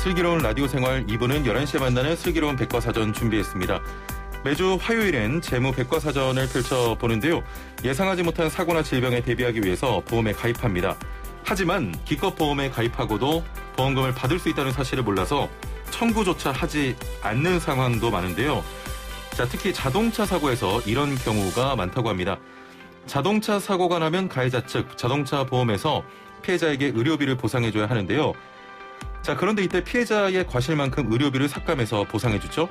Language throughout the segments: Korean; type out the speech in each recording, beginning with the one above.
슬기로운 라디오 생활 2부는 11시에 만나는 슬기로운 백과사전 준비했습니다. 매주 화요일엔 재무 백과사전을 펼쳐보는데요. 예상하지 못한 사고나 질병에 대비하기 위해서 보험에 가입합니다. 하지만 기껏 보험에 가입하고도 보험금을 받을 수 있다는 사실을 몰라서 청구조차 하지 않는 상황도 많은데요. 자, 특히 자동차 사고에서 이런 경우가 많다고 합니다. 자동차 사고가 나면 가해자 측 자동차 보험에서 피해자에게 의료비를 보상해줘야 하는데요. 자, 그런데 이때 피해자의 과실만큼 의료비를 삭감해서 보상해주죠.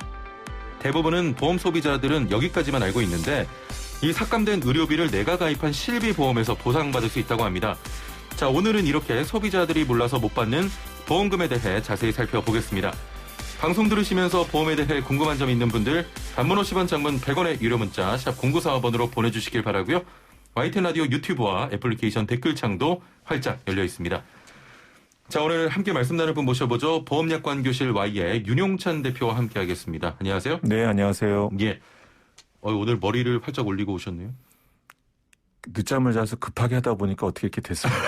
대부분은 보험 소비자들은 여기까지만 알고 있는데 이 삭감된 의료비를 내가 가입한 실비보험에서 보상받을 수 있다고 합니다. 자, 오늘은 이렇게 소비자들이 몰라서 못 받는 보험금에 대해 자세히 살펴보겠습니다. 방송 들으시면서 보험에 대해 궁금한 점 있는 분들 단문 50원, 장문 100원의 유료 문자 샵 0945번으로 보내주시길 바라고요. YTN 라디오 유튜브와 애플리케이션 댓글창도 활짝 열려 있습니다. 자, 오늘 함께 말씀 나눌 분 모셔보죠. 보험약관교실 Y의 윤용찬 대표와 함께 하겠습니다. 안녕하세요. 네, 안녕하세요. 예. 오늘 머리를 활짝 올리고 오셨네요. 늦잠을 자서 급하게 하다 보니까 어떻게 이렇게 됐습니다.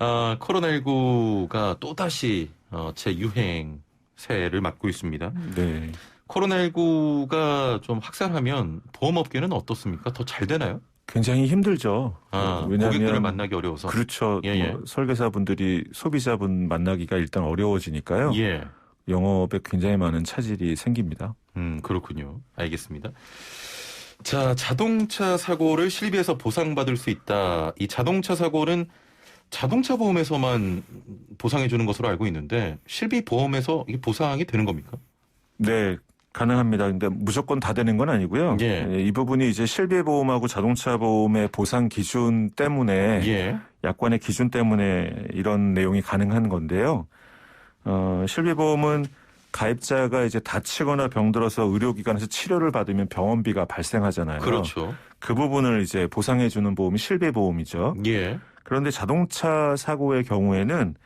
코로나19가 또다시 재유행세를 맞고 있습니다. 네. 코로나19가 좀 확산하면 보험업계는 어떻습니까? 더 잘 되나요? 굉장히 힘들죠. 왜냐하면 고객들을 만나기 어려워서. 그렇죠. 예. 설계사분들이 소비자분 만나기가 일단 어려워지니까요. 예. 영업에 굉장히 많은 차질이 생깁니다. 그렇군요. 알겠습니다. 자, 자동차 사고를 실비해서 보상받을 수 있다. 이 자동차 사고는 자동차 보험에서만 보상해 주는 것으로 알고 있는데 실비 보험에서 이게 보상이 되는 겁니까? 네, 가능합니다. 근데 무조건 다 되는 건 아니고요. 예. 이 부분이 이제 실비보험하고 자동차 보험의 보상 기준 때문에 예. 약관의 기준 때문에 이런 내용이 가능한 건데요. 실비보험은 가입자가 이제 다치거나 병들어서 의료기관에서 치료를 받으면 병원비가 발생하잖아요. 그렇죠. 그 부분을 이제 보상해 주는 보험이 실비보험이죠. 예. 그런데 자동차 사고의 경우에는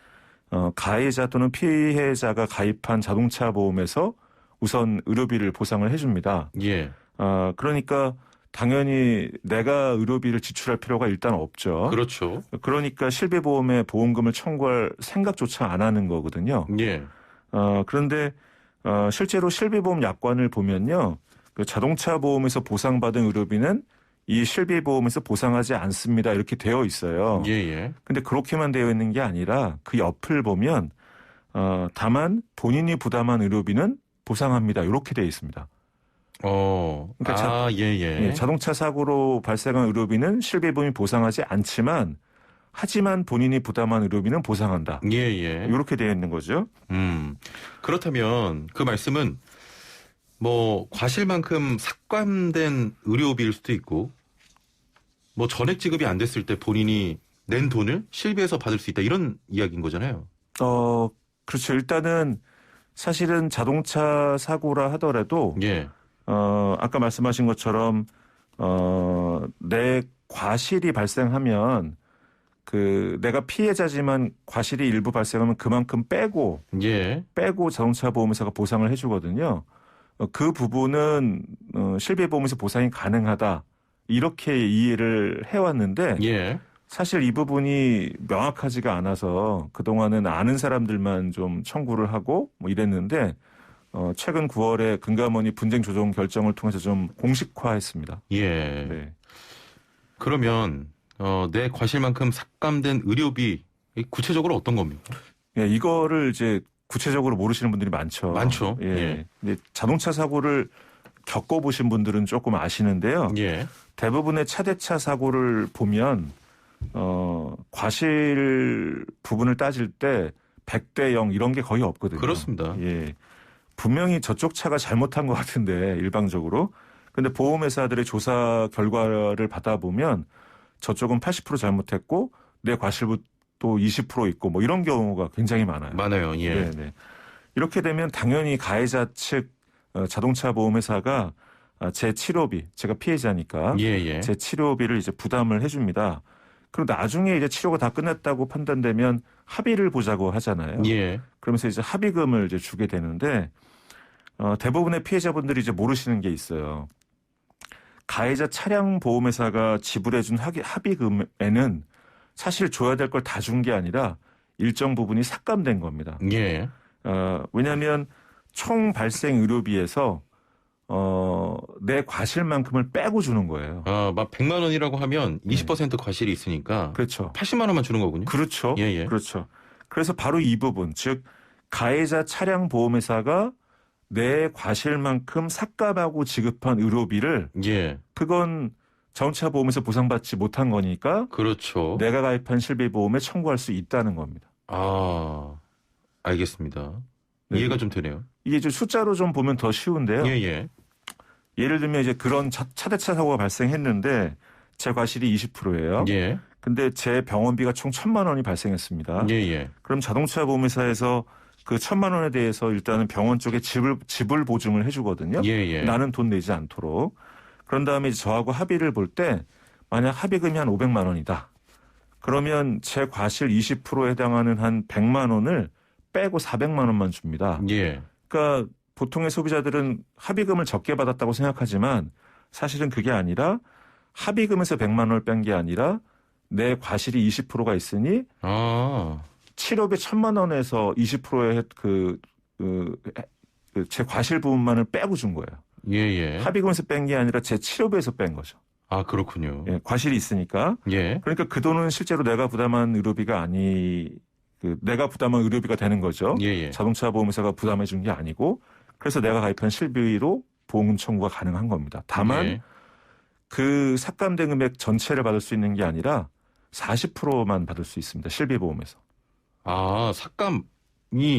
가해자 또는 피해자가 가입한 자동차 보험에서 우선 의료비를 보상을 해줍니다. 예. 그러니까 당연히 내가 의료비를 지출할 필요가 일단 없죠. 그렇죠. 그러니까 실비보험에 보험금을 청구할 생각조차 안 하는 거거든요. 예. 그런데 실제로 실비보험 약관을 보면요, 그 자동차 보험에서 보상받은 의료비는 이 실비보험에서 보상하지 않습니다. 이렇게 되어 있어요. 예. 근데 그렇게만 되어 있는 게 아니라 그 옆을 보면 다만 본인이 부담한 의료비는 보상합니다. 이렇게 되어 있습니다. 그러니까 예. 자동차 사고로 발생한 의료비는 실비보험이 보상하지 않지만 하지만 본인이 부담한 의료비는 보상한다. 예. 이렇게 되어 있는 거죠. 그렇다면 그 말씀은 뭐 과실만큼 삭감된 의료비일 수도 있고 뭐 전액 지급이 안 됐을 때 본인이 낸 돈을 실비해서 받을 수 있다 이런 이야기인 거잖아요. 그렇죠. 일단은 사실은 자동차 사고라 하더라도 예. 아까 말씀하신 것처럼 내 과실이 발생하면 내가 피해자지만 과실이 일부 발생하면 그만큼 빼고 자동차 보험회사가 보상을 해주거든요. 그 부분은 실비보험에서 보상이 가능하다 이렇게 이해를 해왔는데 사실 이 부분이 명확하지가 않아서 그동안은 아는 사람들만 좀 청구를 하고 뭐 이랬는데 최근 9월에 금감원이 분쟁 조정 결정을 통해서 좀 공식화했습니다. 예. 네. 그러면 내 과실만큼 삭감된 의료비 구체적으로 어떤 겁니까? 예, 이거를 이제 구체적으로 모르시는 분들이 많죠. 예. 근데 자동차 사고를 겪어보신 분들은 조금 아시는데요. 예. 대부분의 차대차 사고를 보면 과실 부분을 따질 때 100대 0 이런 게 거의 없거든요. 그렇습니다. 예. 분명히 저쪽 차가 잘못한 것 같은데 일방적으로. 근데 보험회사들의 조사 결과를 받아보면 저쪽은 80% 잘못했고 내 과실부 또 20% 있고 뭐 이런 경우가 굉장히 많아요. 많아요. 예. 네. 이렇게 되면 당연히 가해자 측 자동차 보험회사가 제 치료비, 제가 피해자니까 제 치료비를 이제 부담을 해줍니다. 그리고 나중에 이제 치료가 다 끝났다고 판단되면 합의를 보자고 하잖아요. 그러면서 이제 합의금을 이제 주게 되는데 대부분의 피해자분들이 이제 모르시는 게 있어요. 가해자 차량 보험회사가 지불해준 합의금에는 사실 줘야 될 걸 다 준 게 아니라 일정 부분이 삭감된 겁니다. 예. 왜냐하면 총 발생 의료비에서 내 과실만큼을 빼고 주는 거예요. 막 100만 원이라고 하면 20% 과실이 있으니까 그렇죠. 80만 원만 주는 거군요. 그렇죠. 예. 그렇죠. 그래서 바로 이 부분, 즉 가해자 차량 보험회사가 내 과실만큼 삭감하고 지급한 의료비를 그건 자동차 보험에서 보상받지 못한 거니까 그렇죠. 내가 가입한 실비보험에 청구할 수 있다는 겁니다. 알겠습니다. 이해가 좀 되네요. 이게 좀 숫자로 좀 보면 더 쉬운데요. 예를 들면 이제 그런 차대차 사고가 발생했는데 제 과실이 20%예요. 근데 제 병원비가 총 1,000만 원이 발생했습니다. 그럼 자동차 보험회사에서 그 1,000만 원에 대해서 일단은 병원 쪽에 지불 보증을 해주거든요. 나는 돈 내지 않도록. 그런 다음에 저하고 합의를 볼 때 만약 합의금이 한 500만 원이다. 그러면 제 과실 20%에 해당하는 한 100만 원을 빼고 400만 원만 줍니다. 그러니까 보통의 소비자들은 합의금을 적게 받았다고 생각하지만 사실은 그게 아니라 합의금에서 100만 원을 뺀 게 아니라 내 과실이 20%가 있으니 치료비 1,000만 원에서 20%의 제 과실 부분만을 빼고 준 거예요. 합의금에서 뺀 게 아니라 제 치료비에서 뺀 거죠. 그렇군요. 과실이 있으니까. 그러니까 그 돈은 실제로 내가 부담한 의료비가 내가 부담한 의료비가 되는 거죠. 자동차 보험회사가 부담해 준 게 아니고 그래서 내가 가입한 실비로 보험금 청구가 가능한 겁니다. 다만 그 삭감된 금액 전체를 받을 수 있는 게 아니라 40%만 받을 수 있습니다. 실비보험에서. 삭감이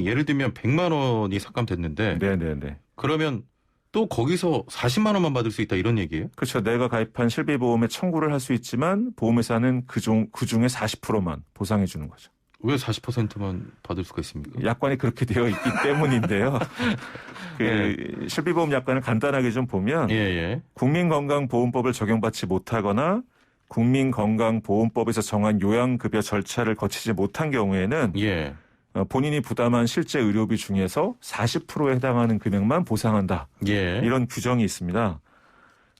예를 들면 100만 원이 삭감됐는데 네네네. 그러면 또 거기서 40만 원만 받을 수 있다 이런 얘기예요? 그렇죠. 내가 가입한 실비보험에 청구를 할 수 있지만 보험회사는 그중에 40%만 보상해 주는 거죠. 왜 40%만 받을 수가 있습니까? 약관이 그렇게 되어 있기 때문인데요. 실비보험 약관을 간단하게 좀 보면 국민건강보험법을 적용받지 못하거나 국민건강보험법에서 정한 요양급여 절차를 거치지 못한 경우에는 본인이 부담한 실제 의료비 중에서 40%에 해당하는 금액만 보상한다. 이런 규정이 있습니다.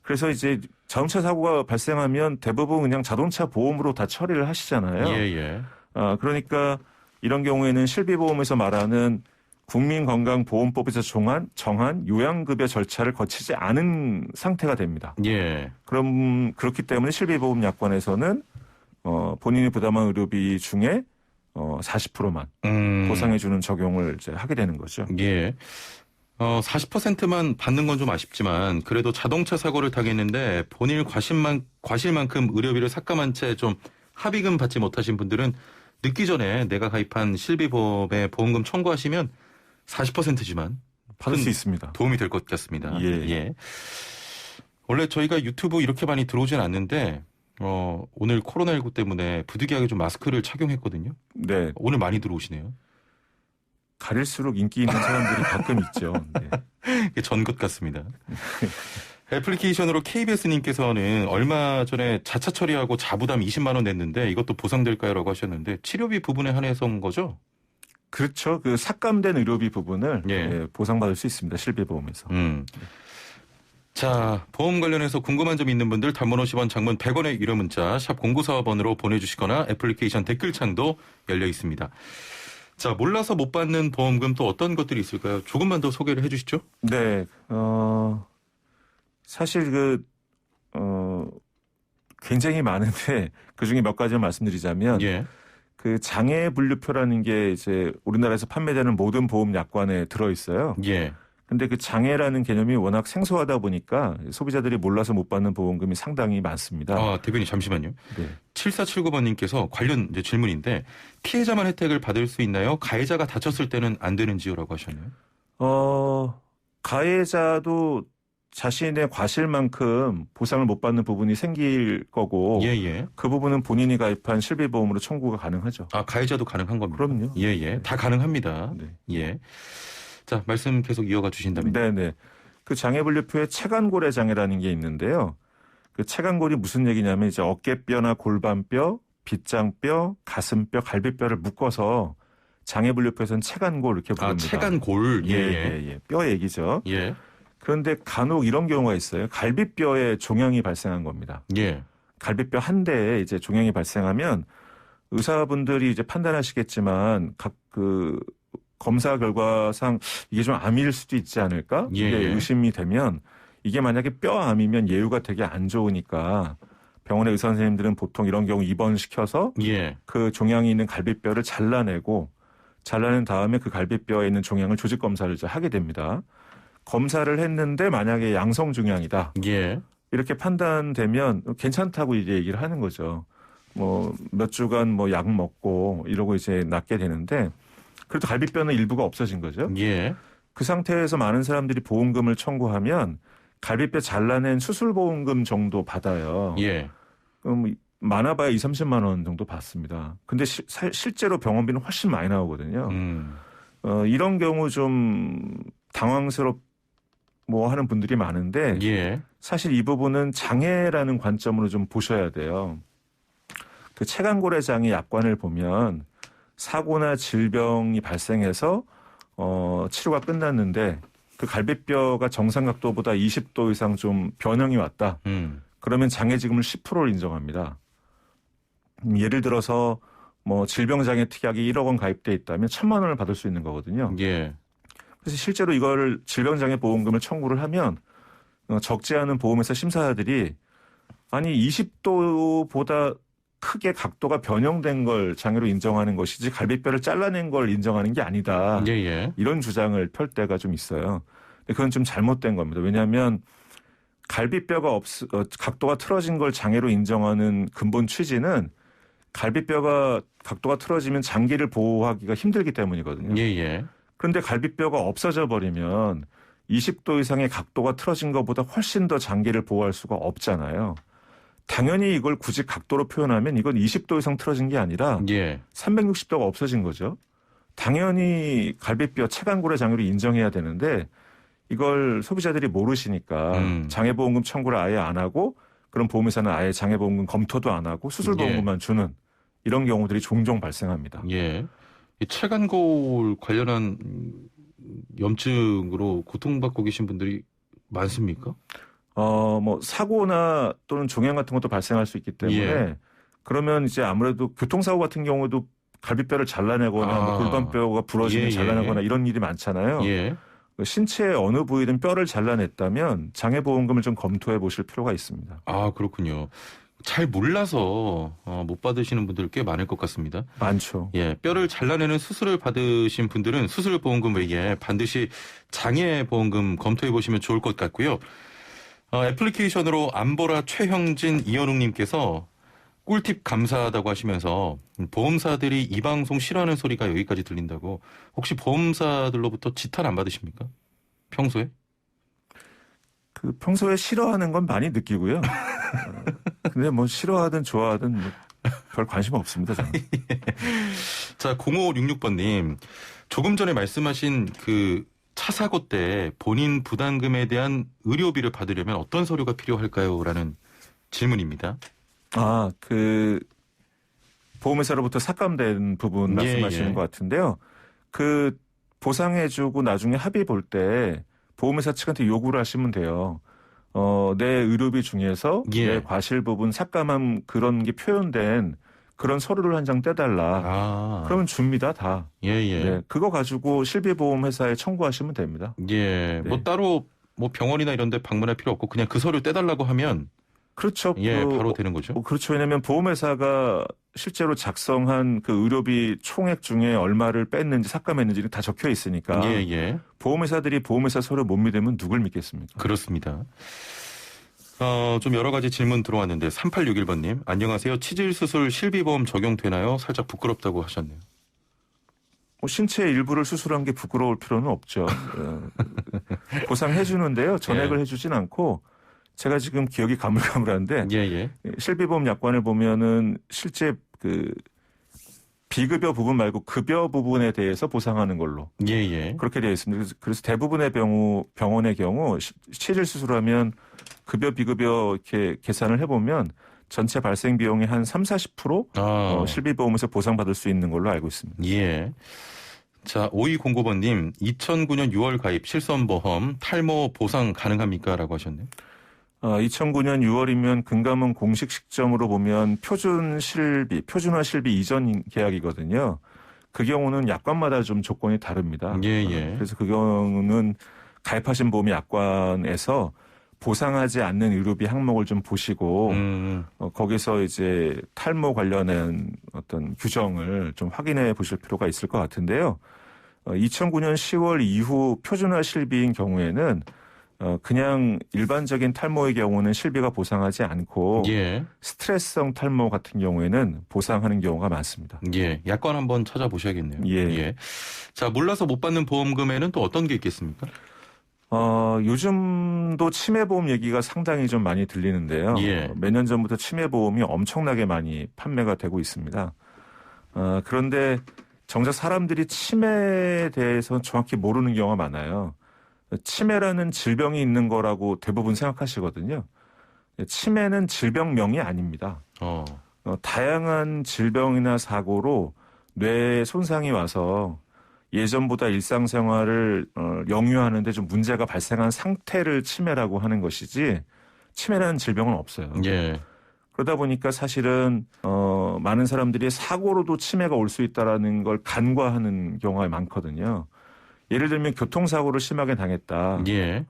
그래서 이제 자동차 사고가 발생하면 대부분 그냥 자동차 보험으로 다 처리를 하시잖아요. 그러니까 이런 경우에는 실비보험에서 말하는 국민건강보험법에서 정한 요양급여 절차를 거치지 않은 상태가 됩니다. 그럼 그렇기 때문에 실비보험 약관에서는 본인이 부담한 의료비 중에 40%만 보상해주는 적용을 이제 하게 되는 거죠. 40%만 받는 건 좀 아쉽지만 그래도 자동차 사고를 당했는데 본인 과실만큼 의료비를 삭감한 채 좀 합의금 받지 못하신 분들은 늦기 전에 내가 가입한 실비보험에 보험금 청구하시면 40%지만 받을 수 있습니다. 도움이 될 것 같습니다. 원래 저희가 유튜브 이렇게 많이 들어오진 않는데 오늘 코로나19 때문에 부득이하게 좀 마스크를 착용했거든요. 오늘 많이 들어오시네요. 가릴수록 인기 있는 사람들이 가끔 있죠. 전 것 같습니다. 애플리케이션으로 KBS님께서는 얼마 전에 자차 처리하고 자부담 20만 원 냈는데 이것도 보상될까요? 라고 하셨는데 치료비 부분에 한해서인 거죠? 그렇죠. 그 삭감된 의료비 부분을 보상받을 수 있습니다. 실비보험에서. 자, 보험 관련해서 궁금한 점 있는 분들 단문 50원, 장문 100원의 유료 문자 샵 0945번으로 보내주시거나 애플리케이션 댓글창도 열려 있습니다. 자, 몰라서 못 받는 보험금 또 어떤 것들이 있을까요? 조금만 더 소개를 해 주시죠. 사실 굉장히 많은데 그중에 몇 가지를 말씀드리자면 그 장애 분류표라는 게 이제 우리나라에서 판매되는 모든 보험 약관에 들어 있어요. 근데 그 장애라는 개념이 워낙 생소하다 보니까 소비자들이 몰라서 못 받는 보험금이 상당히 많습니다. 대표님 잠시만요. 7479번님께서 관련 이제 질문인데 피해자만 혜택을 받을 수 있나요? 가해자가 다쳤을 때는 안 되는지요? 라고 하셨네요. 가해자도 자신의 과실만큼 보상을 못 받는 부분이 생길 거고 그 부분은 본인이 가입한 실비보험으로 청구가 가능하죠. 가해자도 가능한 겁니다. 그럼요. 다 가능합니다. 자, 말씀 계속 이어가 주신다면. 그 장애분류표에 체간골의 장애라는 게 있는데요. 그 체간골이 무슨 얘기냐면 이제 어깨뼈나 골반뼈, 빗장뼈, 가슴뼈, 갈비뼈를 묶어서 장애분류표에서는 체간골 이렇게 부릅니다. 체간골. 뼈 얘기죠. 그런데 간혹 이런 경우가 있어요. 갈비뼈에 종양이 발생한 겁니다. 갈비뼈 한 대에 이제 종양이 발생하면 의사분들이 이제 판단하시겠지만 각 그 검사 결과상 이게 좀 암일 수도 있지 않을까? 예, 이게 예. 의심이 되면 이게 만약에 뼈암이면 예후가 되게 안 좋으니까 병원의 의사 선생님들은 보통 이런 경우 입원시켜서 예. 그 종양이 있는 갈비뼈를 잘라낸 다음에 그 갈비뼈에 있는 종양을 조직 검사를 이제 하게 됩니다. 검사를 했는데 만약에 양성 종양이다. 예. 이렇게 판단되면 괜찮다고 이제 얘기를 하는 거죠. 뭐 몇 주간 뭐 약 먹고 이러고 이제 낫게 되는데 그래도 갈비뼈는 일부가 없어진 거죠. 예. 그 상태에서 많은 사람들이 보험금을 청구하면 갈비뼈 잘라낸 수술 보험금 정도 받아요. 예. 그럼 많아봐야 2-30만 원 정도 받습니다. 근데 실제로 병원비는 훨씬 많이 나오거든요. 이런 경우 좀 당황스럽고 하는 분들이 많은데 예. 사실 이 부분은 장애라는 관점으로 좀 보셔야 돼요. 그 체간골의 장애 약관을 보면 사고나 질병이 발생해서 치료가 끝났는데 그 갈비뼈가 정상 각도보다 20도 이상 좀 변형이 왔다. 그러면 장애지급을 10%를 인정합니다. 예를 들어서 뭐 질병장애 특약이 1억 원 가입돼 있다면 1,000만 원을 받을 수 있는 거거든요. 예. 그래서 실제로 이걸 질병장애 보험금을 청구를 하면 적지 않은 보험회사 심사자들이 아니 20도보다 크게 각도가 변형된 걸 장애로 인정하는 것이지 갈비뼈를 잘라낸 걸 인정하는 게 아니다. 예. 이런 주장을 펼 때가 좀 있어요. 근데 그건 좀 잘못된 겁니다. 왜냐하면 갈비뼈가 각도가 틀어진 걸 장애로 인정하는 근본 취지는 갈비뼈가 각도가 틀어지면 장기를 보호하기가 힘들기 때문이거든요. 예. 그런데 갈비뼈가 없어져 버리면 20도 이상의 각도가 틀어진 것보다 훨씬 더 장기를 보호할 수가 없잖아요. 당연히 이걸 굳이 각도로 표현하면 이건 20도 이상 틀어진 게 아니라 360도가 없어진 거죠. 당연히 갈비뼈 체간골의 장애로 인정해야 되는데 이걸 소비자들이 모르시니까 장애보험금 청구를 아예 안 하고 그럼 보험회사는 아예 장애보험금 검토도 안 하고 수술보험금만 주는 이런 경우들이 종종 발생합니다. 예. 이 체간골 관련한 염증으로 고통받고 계신 분들이 많습니까? 뭐 사고나 또는 종양 같은 것도 발생할 수 있기 때문에 그러면 이제 아무래도 교통사고 같은 경우도 갈비뼈를 잘라내거나 뭐 골반뼈가 부러지면 잘라내거나 이런 일이 많잖아요. 신체의 어느 부위든 뼈를 잘라냈다면 장애보험금을 좀 검토해 보실 필요가 있습니다. 아, 그렇군요. 잘 몰라서 못 받으시는 분들 꽤 많을 것 같습니다. 많죠. 예, 뼈를 잘라내는 수술을 받으신 분들은 수술보험금 외에 반드시 장애보험금 검토해 보시면 좋을 것 같고요. 애플리케이션으로 안보라 최형진 이현웅님께서 꿀팁 감사하다고 하시면서 보험사들이 이 방송 싫어하는 소리가 여기까지 들린다고 혹시 보험사들로부터 지탄 안 받으십니까? 평소에? 평소에 싫어하는 건 많이 느끼고요. 근데 뭐 싫어하든 좋아하든 뭐 별 관심 없습니다. 저는. 자, 0566번님. 조금 전에 말씀하신 그 차 사고 때 본인 부담금에 대한 의료비를 받으려면 어떤 서류가 필요할까요? 라는 질문입니다. 보험회사로부터 삭감된 부분 말씀하시는 것 같은데요. 보상해주고 나중에 합의 볼 때 보험회사 측한테 요구를 하시면 돼요. 내 의료비 중에서 내 과실 부분 삭감한 그런 게 표현된 그런 서류를 한 장 떼달라. 그러면 줍니다, 다. 네, 그거 가지고 실비보험회사에 청구하시면 됩니다. 네. 뭐 따로 뭐 병원이나 이런 데 방문할 필요 없고 그냥 그 서류 떼달라고 하면 그렇죠. 바로 되는 거죠. 그렇죠. 왜냐하면 보험회사가 실제로 작성한 그 의료비 총액 중에 얼마를 뺐는지 삭감했는지는 다 적혀 있으니까 보험회사들이 보험회사 서류 못 믿으면 누굴 믿겠습니까? 그렇습니다. 좀 여러 가지 질문 들어왔는데 3861번님 안녕하세요. 치질 수술 실비보험 적용되나요? 살짝 부끄럽다고 하셨네요. 신체의 일부를 수술한 게 부끄러울 필요는 없죠. 보상해 주는데요. 전액을 해주진 않고 제가 지금 기억이 가물가물한데 실비보험 약관을 보면은 실제 비급여 부분 말고 급여 부분에 대해서 보상하는 걸로 그렇게 되어 있습니다. 그래서 대부분의 병원의 경우 치질 수술하면 급여 비급여 이렇게 계산을 해보면 전체 발생 비용의 한 30-40% 실비보험에서 보상받을 수 있는 걸로 알고 있습니다. 자, 5209번님 2009년 6월 가입 실손보험 탈모 보상 가능합니까? 라고 하셨네요. 2009년 6월이면 금감원 공식 시점으로 보면 표준화 실비 이전 계약이거든요. 그 경우는 약관마다 좀 조건이 다릅니다. 그래서 그 경우는 가입하신 보험이 약관에서 보상하지 않는 의료비 항목을 좀 보시고 거기서 이제 탈모 관련한 어떤 규정을 좀 확인해 보실 필요가 있을 것 같은데요. 2009년 10월 이후 표준화 실비인 경우에는 그냥 일반적인 탈모의 경우는 실비가 보상하지 않고 스트레스성 탈모 같은 경우에는 보상하는 경우가 많습니다. 약관 한번 찾아보셔야겠네요. 자, 몰라서 못 받는 보험금에는 또 어떤 게 있겠습니까? 요즘도 치매보험 얘기가 상당히 좀 많이 들리는데요. 몇 년 전부터 치매보험이 엄청나게 많이 판매가 되고 있습니다. 그런데 정작 사람들이 치매에 대해서 정확히 모르는 경우가 많아요. 치매라는 질병이 있는 거라고 대부분 생각하시거든요. 치매는 질병명이 아닙니다. 다양한 질병이나 사고로 뇌에 손상이 와서 예전보다 일상생활을 영유하는데 좀 문제가 발생한 상태를 치매라고 하는 것이지 치매라는 질병은 없어요. 그러다 보니까 사실은 많은 사람들이 사고로도 치매가 올 수 있다라는 걸 간과하는 경우가 많거든요. 예를 들면 교통사고를 심하게 당했다.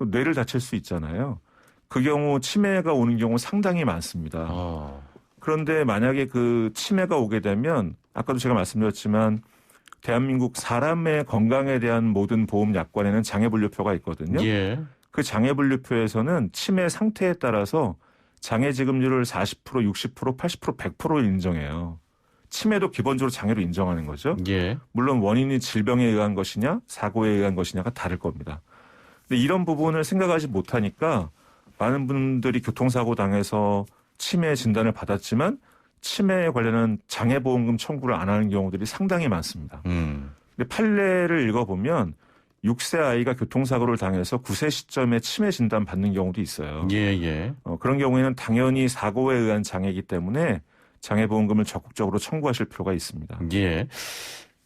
뇌를 다칠 수 있잖아요. 그 경우 치매가 오는 경우 상당히 많습니다. 그런데 만약에 그 치매가 오게 되면 아까도 제가 말씀드렸지만 대한민국 사람의 건강에 대한 모든 보험 약관에는 장애분류표가 있거든요. 그 장애분류표에서는 치매 상태에 따라서 장애지급률을 40%, 60%, 80%, 100%를 인정해요. 치매도 기본적으로 장애로 인정하는 거죠. 물론 원인이 질병에 의한 것이냐 사고에 의한 것이냐가 다를 겁니다. 근데 이런 부분을 생각하지 못하니까 많은 분들이 교통사고 당해서 치매 진단을 받았지만 치매에 관련한 장애보험금 청구를 안 하는 경우들이 상당히 많습니다. 근데 판례를 읽어보면 6세 아이가 교통사고를 당해서 9세 시점에 치매 진단 받는 경우도 있어요. 그런 경우에는 당연히 사고에 의한 장애이기 때문에 장애보험금을 적극적으로 청구하실 필요가 있습니다.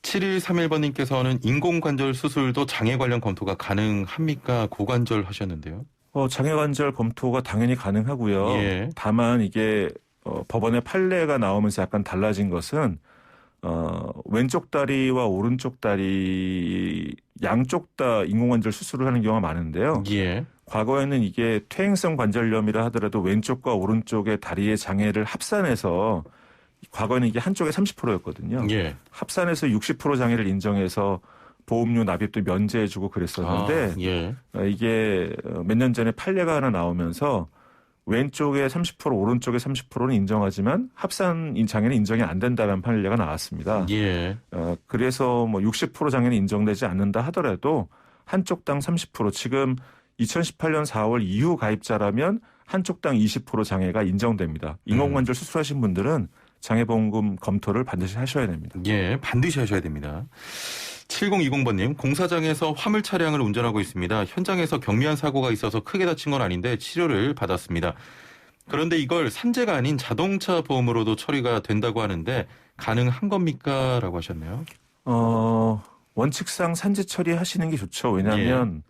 7131번님께서는 인공관절 수술도 장애 관련 검토가 가능합니까? 고관절 하셨는데요. 장애관절 검토가 당연히 가능하고요. 다만 이게 법원의 판례가 나오면서 약간 달라진 것은 왼쪽 다리와 오른쪽 다리 양쪽 다 인공관절 수술을 하는 경우가 많은데요. 과거에는 이게 퇴행성 관절염이라 하더라도 왼쪽과 오른쪽의 다리의 장애를 합산해서 과거에는 이게 한쪽에 30%였거든요. 합산해서 60% 장애를 인정해서 보험료 납입도 면제해주고 그랬었는데 이게 몇 년 전에 판례가 하나 나오면서 왼쪽에 30% 오른쪽에 30%는 인정하지만 합산 장애는 인정이 안 된다는 판례가 나왔습니다. 그래서 뭐 60% 장애는 인정되지 않는다 하더라도 한쪽당 30% 지금 2018년 4월 이후 가입자라면 한쪽당 20% 장애가 인정됩니다. 인공관절 수술하신 분들은 장애보험금 검토를 반드시 하셔야 됩니다. 반드시 하셔야 됩니다. 7020번님, 공사장에서 화물 차량을 운전하고 있습니다. 현장에서 경미한 사고가 있어서 크게 다친 건 아닌데 치료를 받았습니다. 그런데 이걸 산재가 아닌 자동차 보험으로도 처리가 된다고 하는데 가능한 겁니까? 라고 하셨네요. 원칙상 산재 처리하시는 게 좋죠. 왜냐하면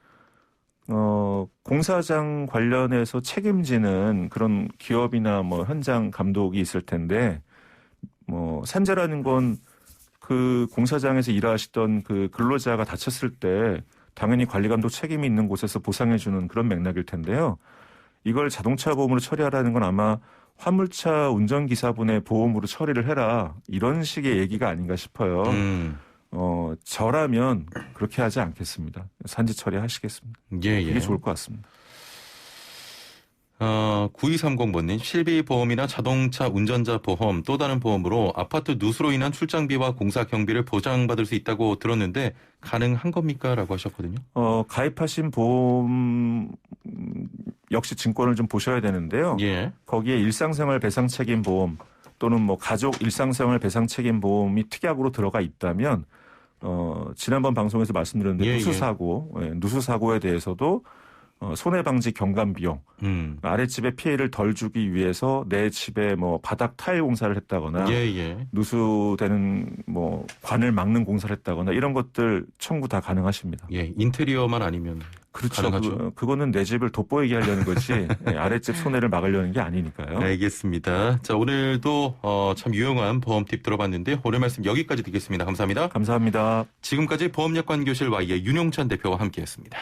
공사장 관련해서 책임지는 그런 기업이나 뭐 현장 감독이 있을 텐데 산재라는 건 그 공사장에서 일하시던 그 근로자가 다쳤을 때 당연히 관리감독 책임이 있는 곳에서 보상해주는 그런 맥락일 텐데요. 이걸 자동차 보험으로 처리하라는 건 아마 화물차 운전기사분의 보험으로 처리를 해라 이런 식의 얘기가 아닌가 싶어요. 저라면 그렇게 하지 않겠습니다. 산재 처리하시겠습니다. 그게 좋을 것 같습니다. 9230번님, 실비보험이나 자동차 운전자 보험 또 다른 보험으로 아파트 누수로 인한 출장비와 공사 경비를 보장받을 수 있다고 들었는데 가능한 겁니까? 라고 하셨거든요. 가입하신 보험 역시 증권을 좀 보셔야 되는데요. 거기에 일상생활 배상책임보험 또는 뭐 가족 일상생활 배상책임보험이 특약으로 들어가 있다면 지난번 방송에서 말씀드렸는데 누수사고에 대해서도 손해방지 경감 비용, 아랫집에 피해를 덜 주기 위해서 내 집에 뭐 바닥 타일 공사를 했다거나 누수되는 뭐 관을 막는 공사를 했다거나 이런 것들 청구 다 가능하십니다. 인테리어만 아니면 그렇죠. 그거는 내 집을 돋보이게 하려는 거지 아랫집 손해를 막으려는 게 아니니까요. 알겠습니다. 자, 오늘도 참 유용한 보험 팁 들어봤는데 오늘 말씀 여기까지 듣겠습니다. 감사합니다. 감사합니다. 지금까지 보험약관교실 Y의 윤용찬 대표와 함께했습니다.